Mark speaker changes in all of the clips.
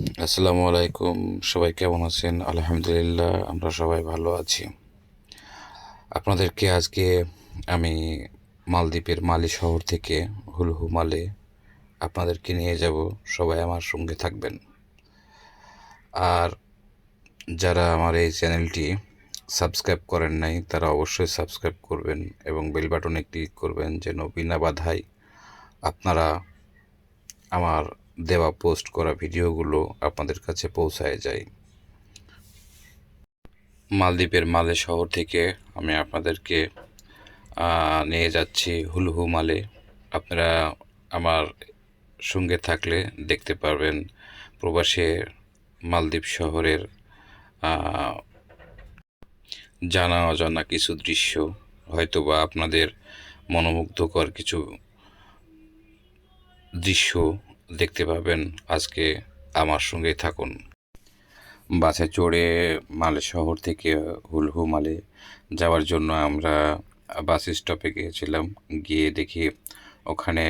Speaker 1: আসসালামু আলাইকুম। সবাই কেমন আছেন? আলহামদুলিল্লাহ, আমরা সবাই ভালো আছি। আপনাদেরকে আজকে আমি মালদ্বীপের মালি শহর থেকে হুলহু মালে আপনাদেরকে নিয়ে যাব। সবাই আমার সঙ্গে থাকবেন। আর যারা আমার এই চ্যানেলটি সাবস্ক্রাইব করেন নাই তারা অবশ্যই সাবস্ক্রাইব করবেন এবং বেল বাটনে ক্লিক করবেন যেন বিনা বাধায় আপনারা আমার দেওয়া পোস্ট করা ভিডিওগুলো আপনাদের কাছে পৌঁছায় যায়। মালদ্বীপের মালে শহর থেকে আমি আপনাদেরকে নিয়ে যাচ্ছি হুলহু মালে। আপনারা আমার সঙ্গে থাকলে দেখতে পারবেন প্রবাসে মালদ্বীপ শহরের জানা অজানা কিছু দৃশ্য, হয়তোবা আপনাদের মনোমুগ্ধকর কিছু দৃশ্য দেখতে পাবেন। আজকে আমার সঙ্গেই থাকুন। বাসে চড়ে মালে শহর থেকে হুলহু মালে যাওয়ার জন্য আমরা বাস স্টপে গিয়েছিলাম। গিয়ে দেখি ওখানে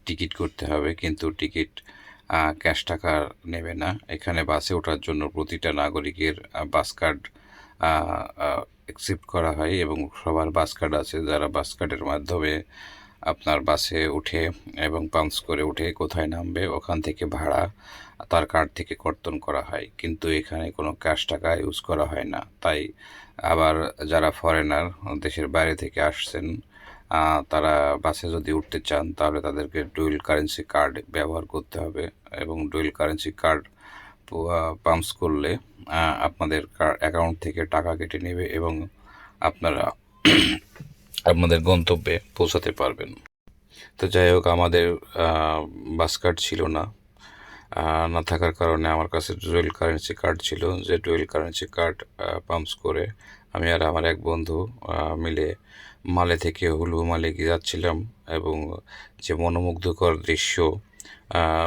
Speaker 1: টিকিট করতে হবে, কিন্তু টিকিট ক্যাশ টাকা নেবে না। এখানে বাসে ওঠার জন্য প্রতিটা নাগরিকের বাস কার্ড অ্যাকসেপ্ট করা হয় এবং সবার বাস কার্ড আছে, যারা বাস কার্ডের মাধ্যমে আপনার বাসে উঠে এবং পাঞ্চ করে উঠে কোথায় নামবে ওখান থেকে ভাড়া তার কার্ড থেকে কর্তন করা হয়। কিন্তু এখানে কোনো ক্যাশ টাকা ইউজ করা হয় না। তাই আবার যারা ফরেনার, দেশের বাইরে থেকে আসছেন, তারা বাসে যদি উঠতে চান তাহলে তাদেরকে ডুয়েল কারেন্সি কার্ড ব্যবহার করতে হবে এবং ডুয়েল কারেন্সি কার্ড পাম্পস করলে আপনাদের অ্যাকাউন্ট থেকে টাকা কেটে নেবে এবং আপনারা আপনাদের গন্তব্যে পৌঁছাতে পারবেন। তো যাই হোক, আমাদের বাস কার্ড ছিল না। না থাকার কারণে আমার কাছে ডুয়েল কারেন্সি কার্ড ছিল। যে ডুয়েল কারেন্সি কার্ড পাম্পস করে আমি আর আমার এক বন্ধু মিলে মালে থেকে হুলু মালে গিয়ে যাচ্ছিলাম এবং যে মনোমুগ্ধকর দৃশ্য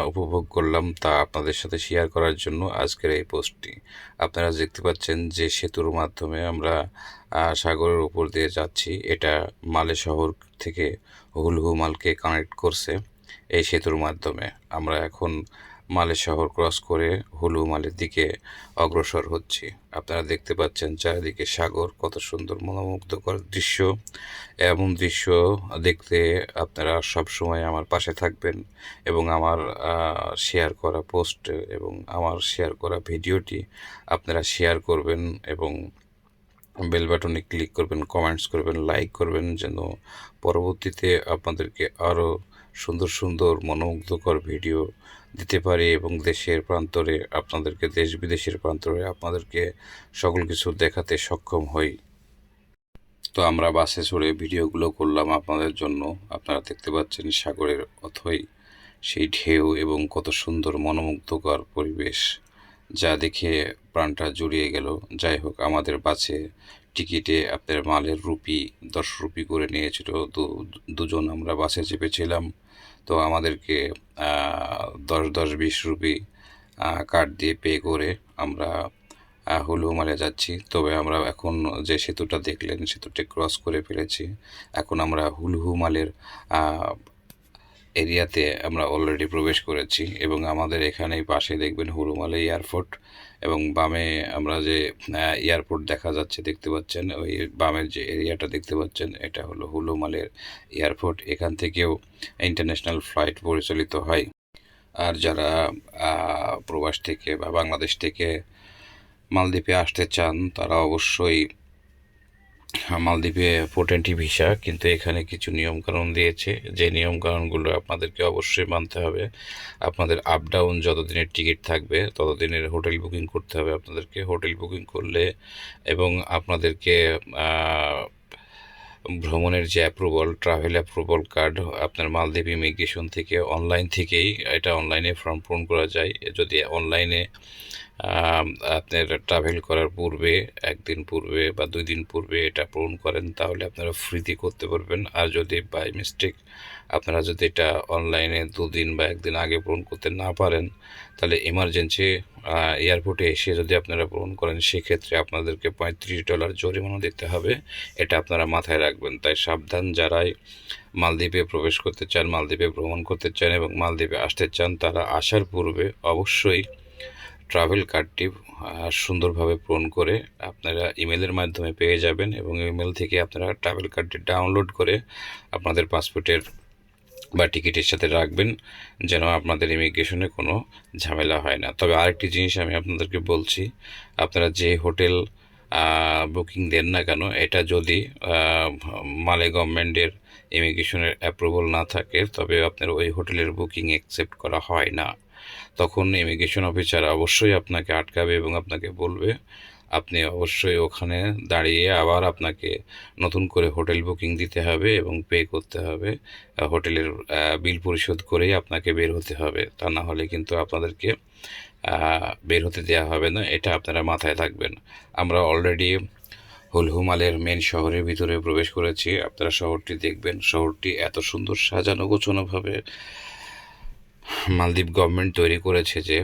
Speaker 1: উপভোগ করলাম তা আপনাদের সাথে শেয়ার করার জন্য আজকের এই পোস্টটি। আপনারা দেখতে পাচ্ছেন যে সেতুর মাধ্যমে আমরা সাগরের উপর দিয়ে যাচ্ছি। এটা মালে শহর থেকে হুলহু মালকে কানেক্ট করছে এই সেতুর মাধ্যমে। আমরা এখন মালে শহর ক্রস করে হুলু মালের দিকে অগ্রসর হচ্ছি। আপনারা দেখতে পাচ্ছেন চারিদিকে সাগর, কত সুন্দর মনোমুগ্ধকর দৃশ্য। এমন দৃশ্য দেখতে আপনারা সব সময় আমার পাশে থাকবেন এবং আমার শেয়ার করা পোস্ট এবং আমার শেয়ার করা ভিডিওটি আপনারা শেয়ার করবেন এবং বেল বাটনে ক্লিক করবেন, কমেন্টস করবেন, লাইক করবেন, যেন পরবর্তীতে আপনাদেরকে আরও সুন্দর সুন্দর মনোমুগ্ধকর ভিডিও দিতে পারি এবং দেশের প্রান্তরে আপনাদেরকে, দেশ বিদেশের প্রান্তরে আপনাদেরকে সকল কিছু দেখাতে সক্ষম হই। তো আমরা বাসে চড়ে ভিডিওগুলো করলাম আপনাদের জন্য। আপনারা দেখতে পাচ্ছেন সাগরের অথই সেই ঢেউ এবং কত সুন্দর মনোমুগ্ধকর পরিবেশ, যা দেখে প্রাণটা জুড়িয়ে গেল। যাই হোক, আমাদের বাসে টিকিটে আপনার মালের রুপি 10 রুপি করে নিয়েছিল। দুজন আমরা বাসে চেপেছিলাম, তো আমাদেরকে 10-10-20 রুপি কার্ড দিয়ে পে করে আমরা হুলু মালে যাচ্ছি। তবে আমরা এখন যে সেতুটা দেখলেন সেতুটি ক্রস করে ফেলেছি। এখন আমরা হুলহু মালের এরিয়াতে আমরা অলরেডি প্রবেশ করেছি এবং আমাদের এখানেই পাশে দেখবেন হুলুমালে এয়ারপোর্ট এবং বামে আমরা যে এয়ারপোর্ট দেখা যাচ্ছে দেখতে পাচ্ছেন, ওই বামের যে এরিয়াটা দেখতে পাচ্ছেন এটা হলো হুলুমালের এয়ারপোর্ট। এখান থেকেও ইন্টারন্যাশনাল ফ্লাইট পরিচালিত হয়। আর যারা প্রবাস থেকে বা বাংলাদেশ থেকে মালদ্বীপে আসতে চান তারা অবশ্যই মালদ্বীপে 420 ভিসা, কিন্তু এখানে কিছু নিয়মকানুন দিয়েছে, যে নিয়মকানুনগুলো আপনাদেরকে অবশ্যই মানতে হবে। আপনাদের আপ ডাউন যতদিনের টিকিট থাকবে ততদিনের হোটেল বুকিং করতে হবে আপনাদেরকে। হোটেল বুকিং করলে এবং আপনাদেরকে ভ্রমণের যে অ্যাপ্রুভাল, ট্রাভেল অ্যাপ্রুভাল কার্ড আপনার মালদ্বীপ ইমিগ্রেশন থেকে অনলাইন থেকেই, এটা অনলাইনে ফর্ম পূরণ করা যায়। যদি অনলাইনে আম, আপনার ট্রাভেল করার পূর্বে 1 দিন পূর্বে বা 2 দিন পূর্বে এটা পূরণ করেন, তাহলে আপনারা ফ্রিতে করতে পারবেন। আর যদি বাই মিস্টেক আপনারা যদি এটা অনলাইনে 2 দিন বা 1 দিন আগে পূরণ করতে না পারেন, তাহলে এমার্জেন্সি এয়ারপোর্টে এসে যদি আপনারা পূরণ করেন, সেক্ষেত্রে আপনাদেরকে $35 জরিমানা দিতে হবে। এটা আপনারা মাথায় রাখবেন। তাই সাবধান, যারাই মালদ্বীপে প্রবেশ করতে চান, মালদ্বীপে ভ্রমণ করতে চান এবং মালদ্বীপে আসতে চান, তারা আসার পূর্বে অবশ্যই ট্রাভেল কার্ডটি সুন্দরভাবে পূরণ করে আপনারা ইমেলের মাধ্যমে পেয়ে যাবেন, এবং ইমেল থেকে আপনারা ট্রাভেল কার্ডটি ডাউনলোড করে আপনাদের পাসপোর্টের বা টিকিটের সাথে রাখবেন, যেন আপনাদের ইমিগ্রেশনে কোনো ঝামেলা হয় না। তবে আরেকটি জিনিস আমি আপনাদেরকে বলছি, আপনারা যে হোটেল বুকিং দেন না কেন, এটা যদি মালে গভর্নমেন্টের ইমিগ্রেশনের অ্যাপ্রুভাল না থাকে, তবে আপনার ওই হোটেলের বুকিং অ্যাকসেপ্ট করা হয় না। তখন ইমিগ্রেশন অফিসার অবশ্যই আপনাকে আটকাবে এবং আপনাকে বলবে, আপনি অবশ্যই ওখানে দাঁড়িয়ে আবার আপনাকে নতুন করে হোটেল বুকিং দিতে হবে এবং পে করতে হবে। হোটেলের বিল পরিশোধ করেই আপনাকে বের হতে হবে, তা না হলে কিন্তু আপনাদেরকে বের হতে দেওয়া হবে না। এটা আপনারা মাথায় রাখবেন। আমরা অলরেডি হুলহুমালের মেন শহরের ভিতরে প্রবেশ করেছি। আপনারা শহরটি দেখবেন। শহরটি এত সুন্দর সাজানো গোছানোভাবে মালদ্বীপ গভর্নমেন্ট তৈরি করেছে যে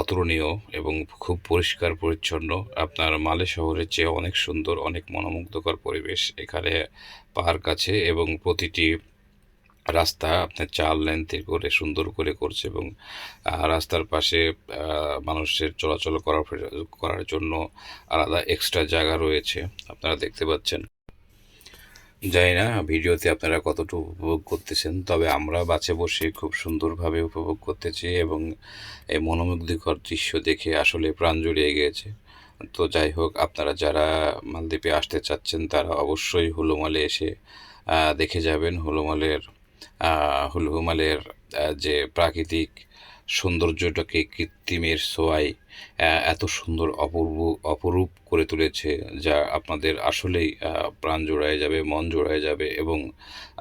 Speaker 1: অতুলনীয় এবং খুব পরিষ্কার পরিচ্ছন্ন। আপনার মালে শহরের চেয়ে অনেক সুন্দর, অনেক মনোমুগ্ধকর পরিবেশ। এখানে পার্ক আছে এবং প্রতিটি রাস্তা আপনার 4 লেন করে সুন্দর করে করছে, এবং রাস্তার পাশে মানুষের চলাচল করার জন্য আলাদা এক্সট্রা জায়গা রয়েছে, আপনারা দেখতে পাচ্ছেন। জানি না ভিডিওতে আপনারা কতটুকু উপভোগ করতেছেন, তবে আমরা বাসে বসে খুব সুন্দরভাবে উপভোগ করতেছি, এবং এই মনোমুগ্ধকর দৃশ্য দেখে আসলে প্রাণ জুড়িয়ে গিয়েছে। তো যাই হোক, আপনারা যারা মালদ্বীপে আসতে চাচ্ছেন, তারা অবশ্যই হুলুমালে এসে দেখে যাবেন। হুলহুমালের যে প্রাকৃতিক সৌন্দর্যটাকে কৃত্রিমের ছোঁয়ায় এত সুন্দর অপরূপ করে তুলেছে, যা আপনাদের আসলেই প্রাণ জোড়ায় যাবে, মন জোড়ায় যাবে, এবং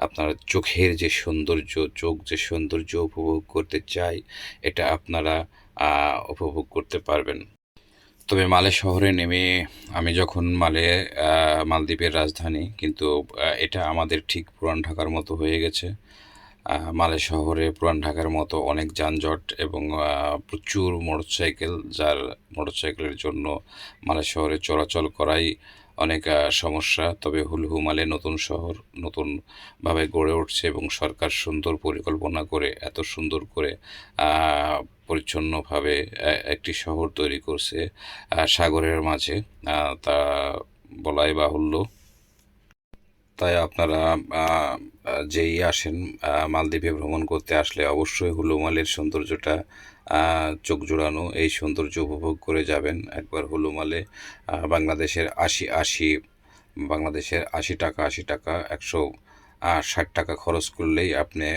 Speaker 1: আপনার চোখের যে সৌন্দর্য, চোখ যে সৌন্দর্য উপভোগ করতে চায়, এটা আপনারা উপভোগ করতে পারবেন। তবে মালে শহরে নেমে আমি যখন মালদ্বীপের রাজধানী, কিন্তু এটা আমাদের ঠিক পুরান ঢাকার মতো হয়ে গেছে। মালে শহরে পুরান ঢাকার মতো অনেক যানজট এবং প্রচুর মোটরসাইকেল, যার মোটরসাইকেলের জন্য মালে শহরে চলাচল করাই অনেক সমস্যা। তবে হুলহুমালে নতুন শহর নতুনভাবে গড়ে উঠছে, এবং সরকার সুন্দর পরিকল্পনা করে এত সুন্দর করে পরিচ্ছন্নভাবে একটি শহর তৈরি করছে সাগরের মাঝে, তা বলাই বাহুল্য। তাই আপনারা যেই আসেন মালদ্বীপে ভ্রমণ করতে আসলে অবশ্যই হুলুমালের সৌন্দর্যটা চোখ জোড়ানো, এই সৌন্দর্য উপভোগ করে যাবেন একবার হুলুমালে। বাংলাদেশের 80 টাকা 160 টাকা খরচ করলেই আপনি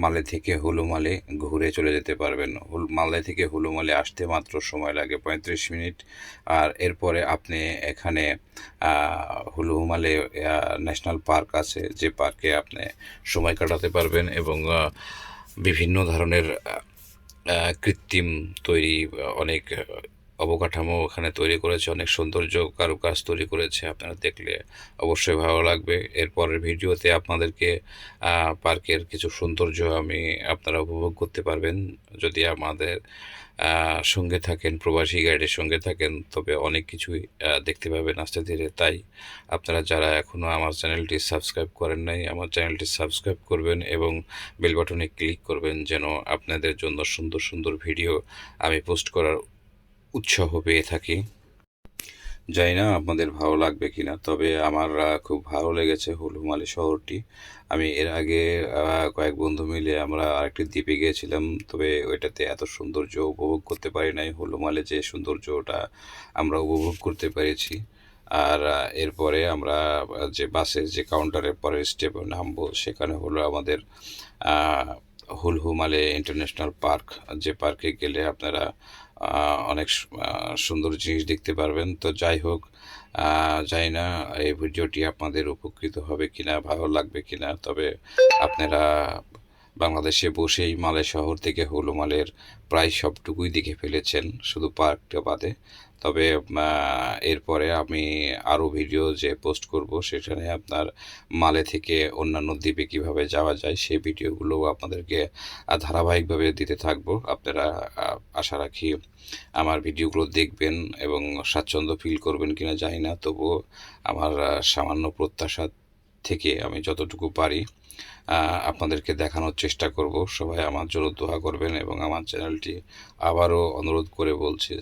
Speaker 1: মালে থেকে হুলুমালে ঘুরে চলে যেতে পারবেন। মালে থেকে হুলুমালে আসতে মাত্র সময় লাগে 35 মিনিট। আর এরপরে আপনি এখানে হুলুমালে ন্যাশনাল পার্ক আছে, যে পার্কে আপনি সময় কাটাতে পারবেন, এবং বিভিন্ন ধরনের কৃত্রিম তৈরি অনেক অবকাঠামো ওখানে তৈরি করেছে, অনেক সৌন্দর্য কারুকাজ তৈরি করেছে। আপনারা দেখলে অবশ্যই ভালো লাগবে। এরপরের ভিডিওতে আপনাদেরকে পার্কের কিছু সৌন্দর্য আপনারা উপভোগ করতে পারবেন, যদি আমাদের সঙ্গে থাকেন, প্রবাসী গাইডের সঙ্গে থাকেন, তবে অনেক কিছুই দেখতে পাবেন আস্তে ধীরে। তাই আপনারা যারা এখনও আমার চ্যানেলটি সাবস্ক্রাইব করেন নাই, আমার চ্যানেলটি সাবস্ক্রাইব করবেন এবং বেল বাটনে ক্লিক করবেন, যেন আপনাদের জন্য সুন্দর সুন্দর ভিডিও আমি পোস্ট করার উৎসাহ পেয়ে থাকি। জানি না আপনাদের ভালো লাগবে কিনা, তবে আমার খুব ভালো লেগেছে হুলহুমালি শহরটি। আমি এর আগে কয়েক বন্ধু মিলে আমরা আরেকটি দ্বীপে গিয়েছিলাম, তবে ওইটাতে এত সৌন্দর্য উপভোগ করতে পারি নাই। হুলহুমালে যে সৌন্দর্যটা আমরা উপভোগ করতে পেরেছি। আর এরপরে আমরা যে বাসের যে কাউন্টারের পরের স্টেপে নামবো, সেখানে হলো আমাদের হুলহুমালে ইন্টারন্যাশনাল পার্ক, যে পার্কে গেলে আপনারা অনেক সুন্দর জিনিস দেখতে পারবেন। তো যাই হোক, জানি না এই ভিডিওটি আপনাদের উপকৃত হবে কিনা, ভালো লাগবে কিনা, তবে আপনারা বাংলাদেশে বসেই মালে শহর থেকে হলুমালের প্রায় সবটুকুই দেখে ফেলেছেন, শুধু পার্কটা বাদে। তবে এরপরে আমি আরও ভিডিও যে পোস্ট করব, সেখানে আপনার মালে থেকে অন্যান্য দ্বীপে কীভাবে যাওয়া যায় সেই ভিডিওগুলোও আপনাদেরকে ধারাবাহিকভাবে দিতে থাকবো। আপনারা আশা রাখি আমার ভিডিওগুলো দেখবেন এবং স্বাচ্ছন্দ্য ফিল করবেন কিনা জানি না, তবুও আমার সামান্য প্রত্যাশা থেকে আমি যতটুকু পারি আপনাদেরকে দেখানোর চেষ্টা করব। সবাই আমার জন্য দোয়া করবেন এবং আমার চ্যানেলটি আবারও অনুরোধ করে বলছি,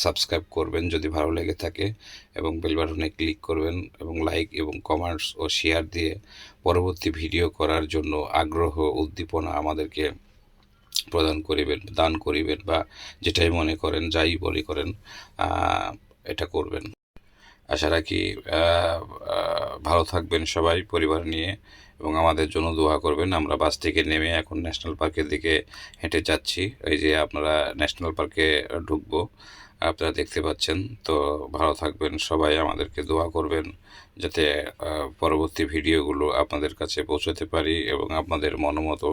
Speaker 1: সাবস্ক্রাইব করবেন যদি ভালো লেগে থাকে এবং বেল বাটনে ক্লিক করবেন এবং লাইক এবং কমেন্টস ও শেয়ার দিয়ে পরবর্তী ভিডিও করার জন্য আগ্রহ উদ্দীপনা আমাদেরকে দান করিবেন, বা যেটাই মনে করেন, যাই বলি করেন, এটা করবেন। আশা রাখি ভালো থাকবেন সবাই পরিবার নিয়ে এবং আমাদের জন্য দোয়া করবেন। আমরা বাস থেকে নেমে এখন ন্যাশনাল পার্কের দিকে হেঁটে যাচ্ছি। এই যে আপনারা ন্যাশনাল পার্কে ঢুকবো, আপনারা দেখতে পাচ্ছেন। তো ভালো থাকবেন সবাই, আমাদেরকে দোয়া করবেন যাতে পরবর্তী ভিডিওগুলো আপনাদের কাছে পৌঁছতে পারি এবং আপনাদের মনোমতো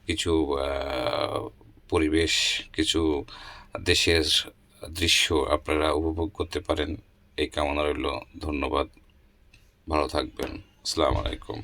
Speaker 1: কিছু পরিবেশ, কিছু দেশের দৃশ্য আপনারা উপভোগ করতে পারেন, এই কামনা রইল। ধন্যবাদ, ভালো থাকবেন। আসসালামু আলাইকুম।